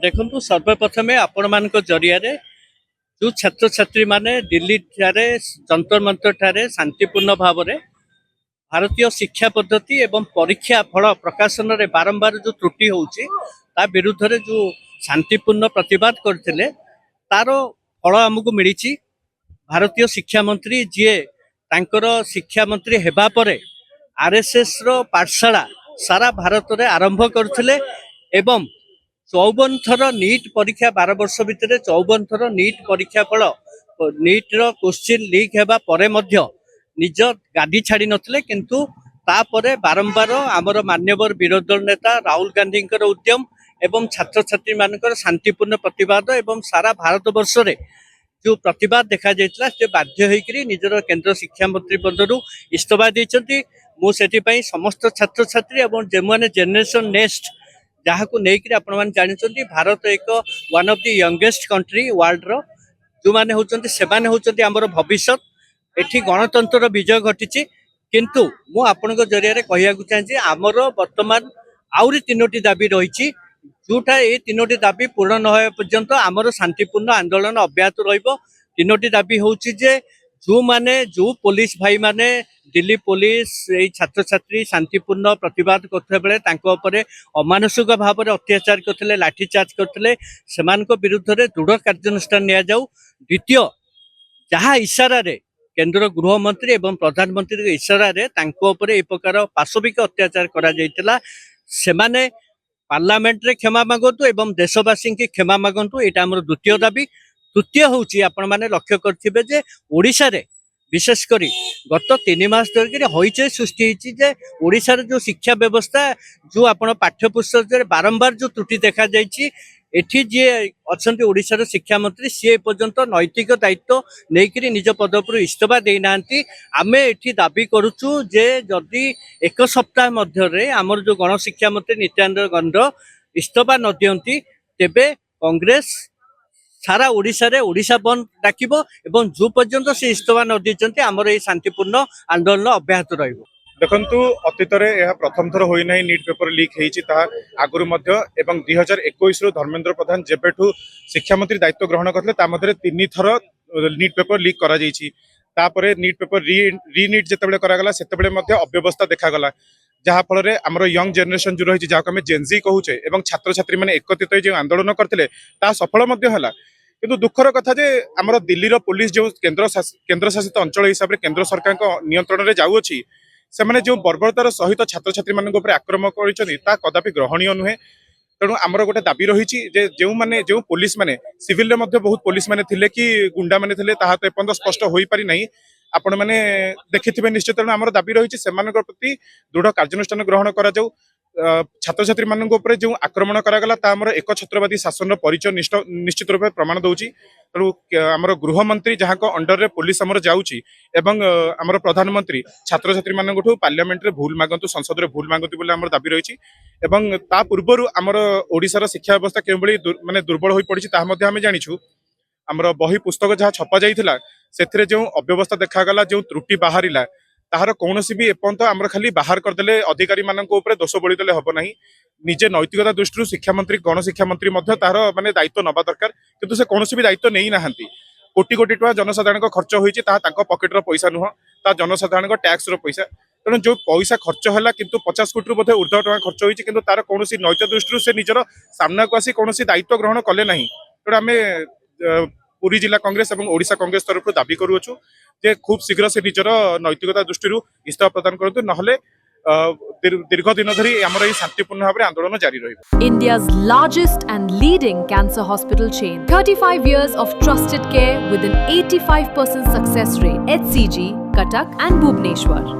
ଦେଖନ୍ତୁ ସର୍ବପ୍ରଥମେ ଆପଣମାନଙ୍କ ଜରିଆରେ ଯେଉଁ ଛାତ୍ରଛାତ୍ରୀ ମାନେ ଦିଲ୍ଲୀ ଠାରେ ଯନ୍ତର ମନ୍ତର ଠାରେ ଶାନ୍ତିପୂର୍ଣ୍ଣ ଭାବରେ ଭାରତୀୟ ଶିକ୍ଷା ପଦ୍ଧତି ଏବଂ ପରୀକ୍ଷା ଫଳ ପ୍ରକାଶନରେ ବାରମ୍ବାର ଯେଉଁ ତ୍ରୁଟି ହେଉଛି ତା ବିରୁଦ୍ଧରେ ଯେଉଁ ଶାନ୍ତିପୂର୍ଣ୍ଣ ପ୍ରତିବାଦ କରିଥିଲେ ତାର ଫଳ ଆମକୁ ମିଳିଛି। ଭାରତୀୟ ଶିକ୍ଷାମନ୍ତ୍ରୀ ଯିଏ ତାଙ୍କର ଶିକ୍ଷାମନ୍ତ୍ରୀ ହେବା ପରେ ଆର୍ଏସ୍ଏସ୍ ର ପାଠଶାଳା ସାରା ଭାରତରେ ଆରମ୍ଭ କରିଥିଲେ ଏବଂ 54 ଥର ନିଟ୍ ପରୀକ୍ଷା 12 ବର୍ଷ ଭିତରେ 54 ଥର ନିଟ୍ ପରୀକ୍ଷା ଫଳ ନିଟ୍ ର କ୍ୱେଶ୍ଚିନ୍ ଲିକ୍ ହେବା ପରେ ମଧ୍ୟ ନିଜ ଗାଦି ଛାଡ଼ି ନଥିଲେ, କିନ୍ତୁ ତାପରେ ବାରମ୍ବାର ଆମର ମାନ୍ୟବର ବିରୋଧୀ ଦଳ ନେତା ରାହୁଲ ଗାନ୍ଧୀଙ୍କର ଉଦ୍ୟମ ଏବଂ ଛାତ୍ରଛାତ୍ରୀ ମାନଙ୍କର ଶାନ୍ତିପୂର୍ଣ୍ଣ ପ୍ରତିବାଦ ଏବଂ ସାରା ଭାରତ ବର୍ଷରେ ଯେଉଁ ପ୍ରତିବାଦ ଦେଖାଯାଇଥିଲା ସେ ବାଧ୍ୟ ହୋଇକରି ନିଜର କେନ୍ଦ୍ର ଶିକ୍ଷାମନ୍ତ୍ରୀ ପଦରୁ ଇସ୍ତଫା ଦେଇଛନ୍ତି। ମୁଁ ସେଥିପାଇଁ ସମସ୍ତ ଛାତ୍ରଛାତ୍ରୀ ଏବଂ ଯେଉଁମାନେ ଜେନେରେସନ୍ ନେକ୍ସଟ ଯାହାକୁ ନେଇକରି ଆପଣମାନେ ଜାଣିଛନ୍ତି ଭାରତ ଏକ one of the youngest country ୱାର୍ଲଡର, ଯେଉଁମାନେ ହେଉଛନ୍ତି ସେମାନେ ହେଉଛନ୍ତି ଆମର ଭବିଷ୍ୟତ। ଏଠି ଗଣତନ୍ତ୍ରର ବିଜୟ ଘଟିଛି, କିନ୍ତୁ ମୁଁ ଆପଣଙ୍କ ଜରିଆରେ କହିବାକୁ ଚାହେଁ ଆମର ବର୍ତ୍ତମାନ ଆହୁରି 3ଟି ଦାବି ରହିଛି, ଯୋଉଟା এই 3ଟି ଦାବି ପୂରଣ ନ ହେବା ପର୍ଯ୍ୟନ୍ତ ଆମର ଶାନ୍ତିପୂର୍ଣ୍ଣ ଆନ୍ଦୋଳନ ଅବ୍ୟାହତ ରହିବ। 3ଟି ଦାବି ହେଉଛି ଯେ ଯେଉଁ ପୋଲିସ ଭାଇମାନେ ଦିଲ୍ଲୀ ପୋଲିସ এই ଛାତ୍ରଛାତ୍ରୀ ଶାନ୍ତିପୂର୍ଣ୍ଣ ପ୍ରତିବାଦ କରୁଥିବା ବେଳେ ତାଙ୍କ ଉପରେ ଅମାନସିକ ଭାବରେ ଅତ୍ୟାଚାର କରିଥିଲେ, ଲାଠିଚାର୍ଜ କରିଥିଲେ, ସେମାନଙ୍କ ବିରୁଦ୍ଧରେ ଦୃଢ଼ କାର୍ଯ୍ୟାନୁଷ୍ଠାନ ନିଆଯାଉ। ଦ୍ୱିତୀୟ, ଯାହା ଇସାରାରେ କେନ୍ଦ୍ର ଗୃହମନ୍ତ୍ରୀ ଏବଂ ପ୍ରଧାନମନ୍ତ୍ରୀଙ୍କ ଇସାରାରେ ତାଙ୍କ ଉପରେ ଏ ପ୍ରକାର ପାଶବିକ ଅତ୍ୟାଚାର କରାଯାଇଥିଲା, ସେମାନେ ପାର୍ଲାମେଣ୍ଟରେ କ୍ଷମା ମାଗନ୍ତୁ ଏବଂ ଦେଶବାସୀଙ୍କୁ କ୍ଷମା ମାଗନ୍ତୁ। ଏଇଟା ଆମର ଦ୍ୱିତୀୟ ଦାବି। ତୃତୀୟ ହେଉଛି ଆପଣମାନେ ଲକ୍ଷ୍ୟ କରିଥିବେ ଯେ ଓଡ଼ିଶାରେ ବିଶେଷ କରି ଗତ 3 ମାସ ଧରିକି ହଇଚଇ ସୃଷ୍ଟି ହେଇଛି ଯେ ଓଡ଼ିଶାର ଯେଉଁ ଶିକ୍ଷା ବ୍ୟବସ୍ଥା, ଯେଉଁ ଆପଣ ପାଠ୍ୟପୁସ୍ତକରେ ବାରମ୍ବାର ଯେଉଁ ତ୍ରୁଟି ଦେଖାଯାଇଛି, ଏଠି ଯିଏ ଅଛନ୍ତି ଓଡ଼ିଶାର ଶିକ୍ଷାମନ୍ତ୍ରୀ ସିଏ ଏପର୍ଯ୍ୟନ୍ତ ନୈତିକ ଦାୟିତ୍ୱ ନେଇକରି ନିଜ ପଦ ଉପରୁ ଇସ୍ତଫା ଦେଇନାହାନ୍ତି। ଆମେ ଏଠି ଦାବି କରୁଛୁ ଯେ ଯଦି 1 ସପ୍ତାହ ମଧ୍ୟରେ ଆମର ଯେଉଁ ଗଣଶିକ୍ଷାମନ୍ତ୍ରୀ ନିତ୍ୟାନନ୍ଦ ଗଣ୍ଡ ଇସ୍ତଫା ନ ଦିଅନ୍ତି ତେବେ କଂଗ୍ରେସ ସାରା ଓଡ଼ିଶାରେ ଓଡ଼ିଶା ବନ୍ଦ ଡାକିବ ଏବଂ ଯେଉଁ ପର୍ଯ୍ୟନ୍ତ ସେ ଇସ୍ତଫା ନ ଦେଇଛନ୍ତି ଆମର এই ଶାନ୍ତିପୂର୍ଣ୍ଣ ଆନ୍ଦୋଳନ ଅବ୍ୟାହତ ରହିବ। ଦେଖନ୍ତୁ, ଅତୀତରେ ଏହା ପ୍ରଥମ ଥର ହୋଇନାହିଁ ନିଟ୍ ପେପର ଲିକ୍ ହେଇଛି, ତାହା ଆଗରୁ ମଧ୍ୟ ଏବଂ 2021ରୁ ଧର୍ମେନ୍ଦ୍ର ପ୍ରଧାନ ଯେବେଠୁ ଶିକ୍ଷାମନ୍ତ୍ରୀ ଦାୟିତ୍ୱ ଗ୍ରହଣ କରିଥିଲେ ତା ମଧ୍ୟରେ 3 ଥର ନିଟ୍ ପେପର ଲିକ୍ କରାଯାଇଛି। ତାପରେ ନିଟ୍ ପେପର ରିନିଟ୍ ଯେତେବେଳେ କରାଗଲା ସେତେବେଳେ ମଧ୍ୟ ଅବ୍ୟବସ୍ଥା ଦେଖାଗଲା, ଯାହାଫଳରେ ଆମର ୟଙ୍ଗ ଜେନେରେସନ୍ ଯେଉଁ ରହିଛି ଯାହାକୁ ଆମେ ଜେନ୍ଜି କହୁଛେ ଏବଂ ଛାତ୍ରଛାତ୍ରୀମାନେ ଏକତ୍ରିତ ହୋଇ ଯେଉଁ ଆନ୍ଦୋଳନ କରିଥିଲେ ତାହା ସଫଳ ମଧ୍ୟ ହେଲା। କିନ୍ତୁ ଦୁଃଖର କଥା ଯେ ଆମର ଦିଲ୍ଲୀର ପୋଲିସ ଯେଉଁ କେନ୍ଦ୍ରଶାସିତ ଅଞ୍ଚଳ ହିସାବରେ କେନ୍ଦ୍ର ସରକାରଙ୍କ ନିୟନ୍ତ୍ରଣରେ ଯାଉଅଛି, ସେମାନେ ଯେଉଁ ବର୍ବରତାର ସହିତ ଛାତ୍ରଛାତ୍ରୀମାନଙ୍କ ଉପରେ ଆକ୍ରମଣ କରିଛନ୍ତି ତାହା କଦାପି ଗ୍ରହଣୀୟ ନୁହେଁ। ତେଣୁ ଆମର ଗୋଟେ ଦାବି ରହିଛି ଯେ ଯେଉଁ ପୋଲିସ ମାନେ ସିଭିଲରେ ମଧ୍ୟ ବହୁତ ପୋଲିସ ମାନେ ଥିଲେ କି ଗୁଣ୍ଡା ମାନେ ଥିଲେ ତାହା ତ ଏପର୍ଯ୍ୟନ୍ତ ସ୍ପଷ୍ଟ ହୋଇପାରି ନାହିଁ, ଆପଣମାନେ ଦେଖିଥିବେ ନିଶ୍ଚିତ। ତେଣୁ ଆମର ଦାବି ରହିଛି ସେମାନଙ୍କ ପ୍ରତି ଦୃଢ଼ କାର୍ଯ୍ୟାନୁଷ୍ଠାନ ଗ୍ରହଣ କରାଯାଉ। ଛାତ୍ରଛାତ୍ରୀ ମାନଙ୍କ ଉପରେ ଯେଉଁ ଆକ୍ରମଣ କରାଗଲା ତାହା ଆମର ଏକଛତ୍ରବାଦୀ ଶାସନର ପରିଚୟ ନିଶ୍ଚିତ ରୂପେ ପ୍ରମାଣ ଦେଉଛି। ତେଣୁ ଆମର ଗୃହମନ୍ତ୍ରୀ ଯାହାଙ୍କ ଅଣ୍ଡରରେ ପୋଲିସ ଆମର ଯାଉଛି ଏବଂ ଆମର ପ୍ରଧାନମନ୍ତ୍ରୀ ଛାତ୍ରଛାତ୍ରୀ ମାନଙ୍କଠୁ ପାର୍ଲାମେଣ୍ଟରେ ଭୁଲ ମାଗନ୍ତୁ, ସଂସଦରେ ଭୁଲ ମାଗନ୍ତୁ ବୋଲି ଆମର ଦାବି ରହିଛି। ଏବଂ ତା ପୂର୍ବରୁ ଆମର ଓଡ଼ିଶାର ଶିକ୍ଷା ବ୍ୟବସ୍ଥା କେଉଁଭଳି ମାନେ ଦୁର୍ବଳ ହୋଇ ପଡ଼ିଛି ତାହା ମଧ୍ୟ ଆମେ ଜାଣିଛୁ। ଆମର ବହି ପୁସ୍ତକ ଯାହା ଛପା ଯାଇଥିଲା ସେଥିରେ ଯେଉଁ ଅବ୍ୟବସ୍ଥା ଦେଖାଗଲା, ଯେଉଁ ତ୍ରୁଟି ବାହାରିଲା, ତାହାର କୌଣସି ବି ଏପର୍ଯ୍ୟନ୍ତ ଆମର ଖାଲି ବାହାର କରିଦେଲେ ଅଧିକାରୀ ମାନଙ୍କ ଉପରେ ଦୋଷ ବୋଳିଦେଲେ ହବ ନାହିଁ। ନିଜେ ନୈତିକତା ଦୃଷ୍ଟିରୁ ଶିକ୍ଷାମନ୍ତ୍ରୀ ଗଣଶିକ୍ଷାମନ୍ତ୍ରୀ ମଧ୍ୟ ତାହାର ମାନେ ଦାୟିତ୍ୱ ନେବା ଦରକାର, କିନ୍ତୁ ସେ କୌଣସି ବି ଦାୟିତ୍ୱ ନେଇନାହାନ୍ତି। କୋଟି କୋଟି ଟଙ୍କା ଜନସାଧାରଣଙ୍କ ଖର୍ଚ୍ଚ ହୋଇଛି, ତାହା ତାଙ୍କ ପକେଟର ପଇସା ନୁହଁ, ତାହା ଜନସାଧାରଣଙ୍କ ଟ୍ୟାକ୍ସର ପଇସା। ତେଣୁ ଯେଉଁ ପଇସା ଖର୍ଚ୍ଚ ହେଲା କିନ୍ତୁ 50 କୋଟିରୁ ବୋଧେ ଉର୍ଦ୍ଧ୍ୱ ଟଙ୍କା ଖର୍ଚ୍ଚ ହୋଇଛି, କିନ୍ତୁ ତାର କୌଣସି ନୈତିକ ଦୃଷ୍ଟିରୁ ସେ ନିଜର ସାମ୍ନାକୁ ଆସି କୌଣସି ଦାୟିତ୍ୱ ଗ୍ରହଣ କଲେ ନାହିଁ। ତେଣୁ ଆମେ ପୁରୀ ଜିଲ୍ଲା କଂଗ୍ରେସ ଏବଂ ଓଡ଼ିଶା କଂଗ୍ରେସ ତରଫରୁ ଦାବି କରୁଅଛୁ ଯେ ଖୁବ୍ ଶୀଘ୍ର ସେ ନିଜର ନୈତିକତା ଦୃଷ୍ଟିରୁ ଇସ୍ତଫା ପ୍ରଦାନ କରନ୍ତୁ, ନହେଲେ ଦୀର୍ଘ ଦିନ ଧରି ଆମର ଏହି ଶାନ୍ତିପୂର୍ଣ୍ଣ ଭାବରେ ଆନ୍ଦୋଳନ ଜାରି ରହିବ। India's largest and leading cancer hospital chain. 35 years of trusted care with an 85% success rate. HCG, Cuttack and Bhubaneswar.